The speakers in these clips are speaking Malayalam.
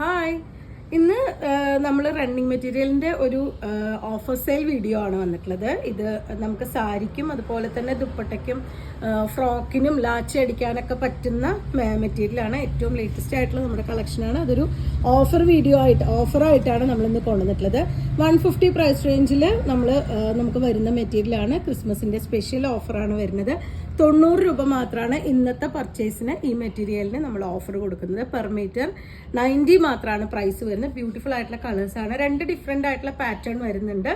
ഹായ്, ഇന്ന് നമ്മൾ റണ്ണിങ് മെറ്റീരിയലിൻ്റെ ഒരു ഓഫർ സെയിൽ വീഡിയോ ആണ് വന്നിട്ടുള്ളത്. ഇത് നമുക്ക് സാരിക്കും അതുപോലെ തന്നെ ദുപ്പട്ടയ്ക്കും ഫ്രോക്കിനും ലാച്ച അടിക്കാനൊക്കെ പറ്റുന്ന മെറ്റീരിയലാണ്. ഏറ്റവും ലേറ്റസ്റ്റ് ആയിട്ടുള്ള നമ്മുടെ കളക്ഷനാണ്. അതൊരു ഓഫറായിട്ടാണ് നമ്മളിന്ന് കൊണ്ടുവന്നിട്ടുള്ളത്. 150 പ്രൈസ് റേഞ്ചിൽ നമുക്ക് വരുന്ന മെറ്റീരിയലാണ്. ക്രിസ്മസിൻ്റെ സ്പെഷ്യൽ ഓഫറാണ് വരുന്നത്. 90 രൂപ മാത്രമാണ് ഇന്നത്തെ പർച്ചേസിന് ഈ മെറ്റീരിയലിന് നമ്മൾ ഓഫർ കൊടുക്കുന്നത്. പെർ മീറ്റർ 90 മാത്രമാണ് പ്രൈസ് വരുന്നത്. ബ്യൂട്ടിഫുൾ ആയിട്ടുള്ള കളേഴ്സാണ്. 2 ഡിഫറെൻ്റ് ആയിട്ടുള്ള പാറ്റേൺ വരുന്നുണ്ട്.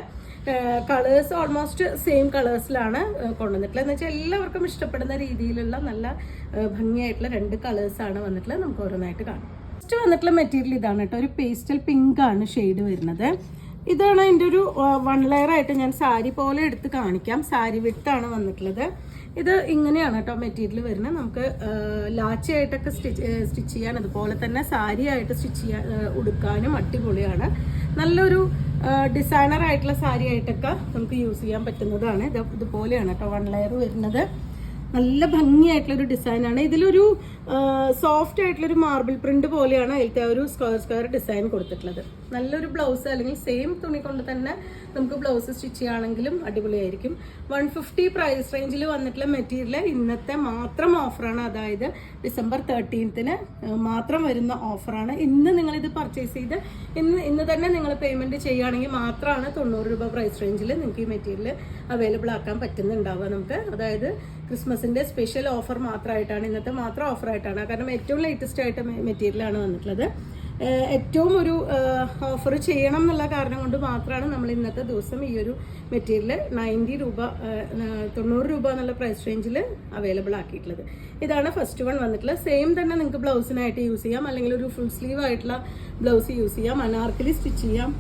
കളേഴ്സ് ഓൾമോസ്റ്റ് സെയിം കളേഴ്സിലാണ് കൊണ്ടുവന്നിട്ടുള്ളത്. എന്ന് വെച്ചാൽ എല്ലാവർക്കും ഇഷ്ടപ്പെടുന്ന രീതിയിലുള്ള നല്ല ഭംഗിയായിട്ടുള്ള 2 കളേഴ്സാണ് വന്നിട്ടുള്ളത്. നമുക്ക് ഓരോന്നായിട്ട് കാണാം. ഫസ്റ്റ് വന്നിട്ടുള്ള മെറ്റീരിയൽ ഇതാണ് കേട്ടോ. ഒരു പേസ്റ്റൽ പിങ്ക് ആണ് ഷെയ്ഡ് വരുന്നത്. ഇതാണ് എൻ്റെ ഒരു 1 ലെയർ ആയിട്ട് ഞാൻ സാരി പോലെ എടുത്ത് കാണിക്കാം. സാരി വിട്ടാണ് വന്നിട്ടുള്ളത്. ഇത് ഇങ്ങനെയാണ് കേട്ടോ മെറ്റീരിയൽ വരുന്നത്. നമുക്ക് ലാച്ചയായിട്ടൊക്കെ സ്റ്റിച്ച് ചെയ്യാൻ, അതുപോലെ തന്നെ സാരി ആയിട്ട് സ്റ്റിച്ച് ചെയ്യാൻ ഉടുക്കാനും അടിപൊളിയാണ്. നല്ലൊരു ഡിസൈനർ ആയിട്ടുള്ള സാരി ആയിട്ടൊക്കെ നമുക്ക് യൂസ് ചെയ്യാൻ പറ്റുന്നതാണ്. ഇതുപോലെയാണ് കേട്ടോ 1 ലെയർ വരുന്നത്. നല്ല ഭംഗിയായിട്ടുള്ളൊരു ഡിസൈനാണ്. ഇതിലൊരു സോഫ്റ്റ് ആയിട്ടുള്ളൊരു മാർബിൾ പ്രിന്റ് പോലെയാണ് അതിലത്തെ ഒരു സ്ക്വയർ ഡിസൈൻ കൊടുത്തിട്ടുള്ളത്. നല്ലൊരു ബ്ലൗസ് അല്ലെങ്കിൽ സെയിം തുണി കൊണ്ട് തന്നെ നമുക്ക് ബ്ലൗസ് സ്റ്റിച്ച് ചെയ്യുകയാണെങ്കിലും അടിപൊളിയായിരിക്കും. 150 പ്രൈസ് റേഞ്ചിൽ വന്നിട്ടുള്ള മെറ്റീരിയൽ ഇന്നത്തെ മാത്രം ഓഫറാണ്. അതായത് ഡിസംബർ 13th മാത്രം വരുന്ന ഓഫറാണ്. ഇന്ന് നിങ്ങളിത് പർച്ചേസ് ചെയ്ത് ഇന്ന് തന്നെ നിങ്ങൾ പേയ്മെൻറ്റ് ചെയ്യുകയാണെങ്കിൽ മാത്രമാണ് 90 രൂപ പ്രൈസ് റേഞ്ചിൽ നിങ്ങൾക്ക് ഈ മെറ്റീരിയൽ അവൈലബിൾ ആക്കാൻ പറ്റുന്നുണ്ടാവുക നമുക്ക്. അതായത് ക്രിസ്മസിൻ്റെ സ്പെഷ്യൽ ഓഫർ മാത്രമായിട്ടാണ്, ഇന്നത്തെ മാത്രം ഓഫറായിട്ടാണ്. കാരണം ഏറ്റവും ലേറ്റസ്റ്റ് ആയിട്ട് മെറ്റീരിയലാണ് വന്നിട്ടുള്ളത്. ഏറ്റവും ഒരു ഓഫർ ചെയ്യണം എന്നുള്ള കാരണം കൊണ്ട് മാത്രമാണ് നമ്മൾ ഇന്നത്തെ ദിവസം ഈ ഒരു മെറ്റീരിയൽ 90 രൂപ 90 രൂപ എന്നുള്ള പ്രൈസ് റേഞ്ചിൽ അവൈലബിൾ ആക്കിയിട്ടുള്ളത്. ഇതാണ് ഫസ്റ്റ് വൺ വന്നിട്ടുള്ളത്. സെയിം തന്നെ നിങ്ങൾക്ക് ബ്ലൗസിനായിട്ട് യൂസ് ചെയ്യാം, അല്ലെങ്കിൽ ഒരു ഫുൾ സ്ലീവ് ആയിട്ടുള്ള ബ്ലൗസ് യൂസ് ചെയ്യാം, അനാർക്കലി സ്റ്റിച്ച് ചെയ്യാം,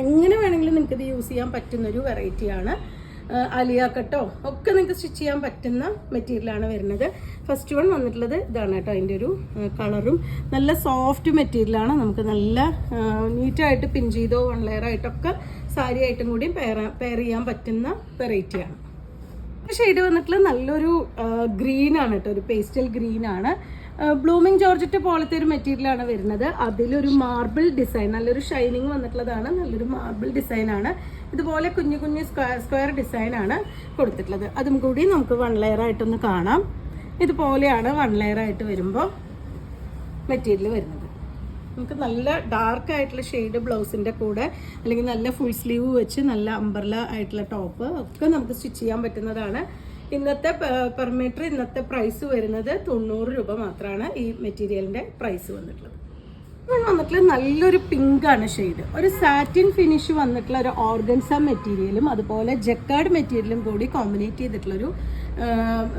എങ്ങനെ വേണമെങ്കിലും നിങ്ങൾക്ക് ഇത് യൂസ് ചെയ്യാൻ പറ്റുന്നൊരു വെറൈറ്റിയാണ്. അലിയ കട്ടോ ഒക്കെ നിങ്ങൾക്ക് സ്റ്റിച്ച് ചെയ്യാൻ പറ്റുന്ന മെറ്റീരിയലാണ് വരുന്നത്. ഫസ്റ്റ് വൺ വന്നിട്ടുള്ളത് ഇതാണ് കേട്ടോ. അതിൻ്റെ ഒരു കളറും നല്ല സോഫ്റ്റ് മെറ്റീരിയലാണ്. നമുക്ക് നല്ല നീറ്റായിട്ട് പിൻ ചെയ്തോ 1 ലെയർ ആയിട്ടൊക്കെ സാരി ആയിട്ടും കൂടി പെയർ ചെയ്യാൻ പറ്റുന്ന വെറൈറ്റിയാണ്. ഷെയ്ഡ് വന്നിട്ടുള്ളത് നല്ലൊരു ഗ്രീൻ ആണ് കേട്ടോ. ഒരു പേസ്റ്റൽ ഗ്രീൻ ആണ്. ബ്ലൂമിങ് ജോർജറ്റ് പോലത്തെ ഒരു മെറ്റീരിയലാണ് വരുന്നത്. അതിലൊരു മാർബിൾ ഡിസൈൻ, നല്ലൊരു ഷൈനിങ് വന്നിട്ടുള്ളതാണ്. നല്ലൊരു മാർബിൾ ഡിസൈനാണ്. ഇതുപോലെ കുഞ്ഞു കുഞ്ഞു സ്ക്വയർ ഡിസൈനാണ് കൊടുത്തിട്ടുള്ളത്. അതും കൂടി നമുക്ക് 1 ലെയർ ആയിട്ടൊന്ന് കാണാം. ഇതുപോലെയാണ് 1 ലെയർ ആയിട്ട് വരുമ്പോൾ മെറ്റീരിയൽ വരുന്നത്. നമുക്ക് നല്ല ഡാർക്ക് ആയിട്ടുള്ള ഷെയ്ഡ് ബ്ലൗസിൻ്റെ കൂടെ, അല്ലെങ്കിൽ നല്ല ഫുൾ സ്ലീവ് വെച്ച് നല്ല അംബർല ആയിട്ടുള്ള ടോപ്പ് ഒക്കെ നമുക്ക് സ്റ്റിച്ച് ചെയ്യാൻ പറ്റുന്നതാണ്. ഇന്നത്തെ പെർ മീറ്റർ ഇന്നത്തെ പ്രൈസ് വരുന്നത് 90 രൂപ മാത്രമാണ് ഈ മെറ്റീരിയലിൻ്റെ പ്രൈസ് വന്നിട്ടുള്ളത്. വന്നിട്ടുള്ള നല്ലൊരു പിങ്ക് ആണ് ഷെയ്ഡ്. ഒരു സാറ്റിൻ ഫിനിഷ് വന്നിട്ടുള്ള ഒരു ഓർഗൻസ മെറ്റീരിയലും അതുപോലെ ജക്കാർഡ് മെറ്റീരിയലും കൂടി കോമ്പിനേറ്റ് ചെയ്തിട്ടുള്ളൊരു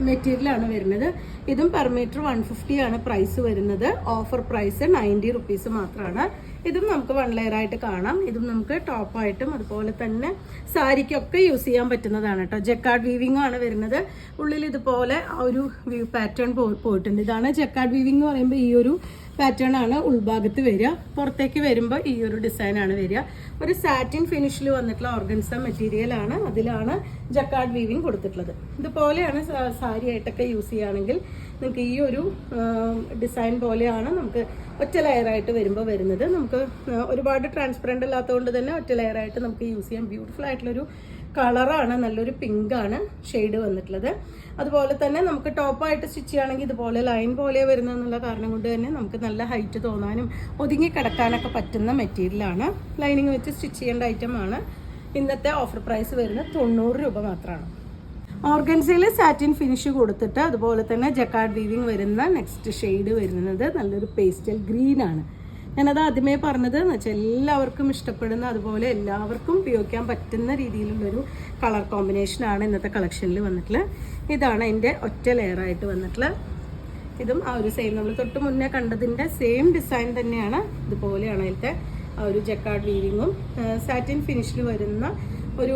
മെറ്റീരിയലാണ് വരുന്നത്. ഇതും പെർ മീറ്റർ 150 ആണ് പ്രൈസ് വരുന്നത്. ഓഫർ പ്രൈസ് 90 റുപ്പീസ് മാത്രമാണ്. ഇതും നമുക്ക് 1 ലെയർ ആയിട്ട് കാണാം. ഇതും നമുക്ക് ടോപ്പായിട്ടും അതുപോലെ തന്നെ സാരിക്കൊക്കെ യൂസ് ചെയ്യാൻ പറ്റുന്നതാണ് കേട്ടോ. ജക്കാർഡ് വീവിംഗ് ആണ് വരുന്നത്. ഉള്ളിൽ ഇതുപോലെ ആ ഒരു വ്യൂ പാറ്റേൺ പോയിട്ടുണ്ട്. ഇതാണ് ജക്കാർഡ് വീവിംഗ് എന്ന് പറയുമ്പോൾ ഈ ഒരു പാറ്റേൺ ആണ് ഉൾഭാഗത്ത് വരിക. പുറത്തേക്ക് വരുമ്പോൾ ഈ ഒരു ഡിസൈനാണ് വരിക. ഒരു സാറ്റിൻ ഫിനിഷിൽ വന്നിട്ടുള്ള ഓർഗൻസ മെറ്റീരിയലാണ്. അതിലാണ് ജക്കാർഡ് വീവിംഗ് കൊടുത്തിട്ടുള്ളത്. ഇതുപോലെയാണ് സാരി ആയിട്ടൊക്കെ യൂസ് ചെയ്യുകയാണെങ്കിൽ നിങ്ങൾക്ക് ഈ ഒരു ഡിസൈൻ പോലെയാണ് നമുക്ക് ഒറ്റ ലെയറായിട്ട് വരുമ്പോൾ വരുന്നത്. നമുക്ക് ഒരുപാട് ട്രാൻസ്പെറൻ്റ് അല്ലാത്തതുകൊണ്ട് തന്നെ ഒറ്റ ലെയറായിട്ട് നമുക്ക് യൂസ് ചെയ്യാം. ബ്യൂട്ടിഫുൾ ആയിട്ടുള്ളൊരു കളറാണ്. നല്ലൊരു പിങ്കാണ് ഷെയ്ഡ് വന്നിട്ടുള്ളത്. അതുപോലെ തന്നെ നമുക്ക് ടോപ്പായിട്ട് സ്റ്റിച്ച് ചെയ്യുകയാണെങ്കിൽ ഇതുപോലെ ലൈൻ പോലെ വരുന്നതെന്നുള്ള കാരണം കൊണ്ട് തന്നെ നമുക്ക് നല്ല ഹൈറ്റ് തോന്നാനും ഒതുങ്ങി കിടക്കാനൊക്കെ പറ്റുന്ന മെറ്റീരിയലാണ്. ലൈനിങ് വെച്ച് സ്റ്റിച്ച് ചെയ്യേണ്ട ഐറ്റമാണ്. ഇന്നത്തെ ഓഫർ പ്രൈസ് വരുന്നത് 90 രൂപ മാത്രമാണ്. ഓർഗൻസയിൽ സാറ്റിൻ ഫിനിഷ് കൊടുത്തിട്ട് അതുപോലെ തന്നെ ജക്കാർഡ് വീവിംഗ് വരുന്ന നെക്സ്റ്റ് ഷെയ്ഡ് വരുന്നത് നല്ലൊരു പേസ്റ്റൽ ഗ്രീൻ ആണ്. ഞാനത് ആദ്യമേ പറഞ്ഞത് എന്ന് വെച്ചാൽ എല്ലാവർക്കും ഇഷ്ടപ്പെടുന്ന, അതുപോലെ എല്ലാവർക്കും ഉപയോഗിക്കാൻ പറ്റുന്ന രീതിയിലുള്ളൊരു കളർ കോമ്പിനേഷനാണ് ഇന്നത്തെ കളക്ഷനിൽ വന്നിട്ടുള്ളത്. ഇതാണ് എൻ്റെ ഒറ്റ ലെയറായിട്ട് വന്നിട്ടുള്ളത്. ഇതും ആ ഒരു സെയിം നമ്മൾ തൊട്ട് മുന്നേ കണ്ടതിൻ്റെ സെയിം ഡിസൈൻ തന്നെയാണ്. ഇതുപോലെയാണ് അതിലത്തെ ആ ഒരു ജക്കാർഡ് വീവിങ്ങും സാറ്റിൻ ഫിനിഷിൽ വരുന്ന ഒരു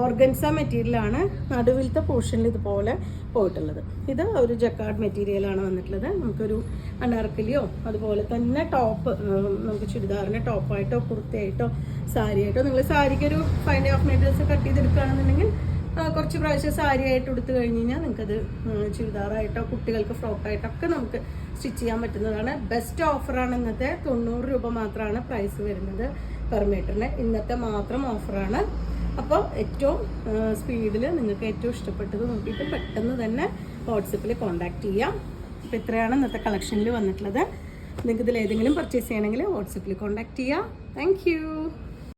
ഓർഗൻസ മെറ്റീരിയലാണ്. നടുവിലത്തെ പോർഷനിൽ ഇതുപോലെ പോയിട്ടുള്ളത്. ഇത് ഒരു ജക്കാർഡ് മെറ്റീരിയലാണ് വന്നിട്ടുള്ളത്. നമുക്കൊരു അനാർക്കലിയോ അതുപോലെ തന്നെ ടോപ്പ്, നമുക്ക് ചുരിദാറിൻ്റെ ടോപ്പായിട്ടോ കുർത്തയായിട്ടോ സാരിയായിട്ടോ, നിങ്ങൾ സാരിക്കൊരു 5.5 മീറ്റേഴ്സ് കട്ട് ചെയ്തെടുക്കുകയാണെന്നുണ്ടെങ്കിൽ കുറച്ച് പ്രാവശ്യം സാരി ആയിട്ട് എടുത്തു കഴിഞ്ഞ് കഴിഞ്ഞാൽ നിങ്ങൾക്കത് ചുരിദാറായിട്ടോ കുട്ടികൾക്ക് ഫ്രോക്കായിട്ടൊക്കെ നമുക്ക് സ്റ്റിച്ച് ചെയ്യാൻ പറ്റുന്നതാണ്. ബെസ്റ്റ് ഓഫറാണ് ഇന്നത്തെ. 90 രൂപ മാത്രമാണ് പ്രൈസ് വരുന്നത് പെർ മീറ്ററിന്. ഇന്നത്തെ മാത്രം ഓഫറാണ്. അപ്പോൾ ഏറ്റവും സ്പീഡിൽ നിങ്ങൾക്ക് ഏറ്റവും ഇഷ്ടപ്പെട്ടത് നോക്കിയിട്ട് പെട്ടെന്ന് തന്നെ വാട്സപ്പിൽ കോൺടാക്ട് ചെയ്യാം. അപ്പോൾ ഇത്രയാണ് ഇന്നത്തെ കളക്ഷനിൽ വന്നിട്ടുള്ളത്. നിങ്ങൾക്ക് ഇതിൽ ഏതെങ്കിലും പർച്ചേസ് ചെയ്യണമെങ്കിൽ വാട്സപ്പിൽ കോൺടാക്ട് ചെയ്യാം. താങ്ക്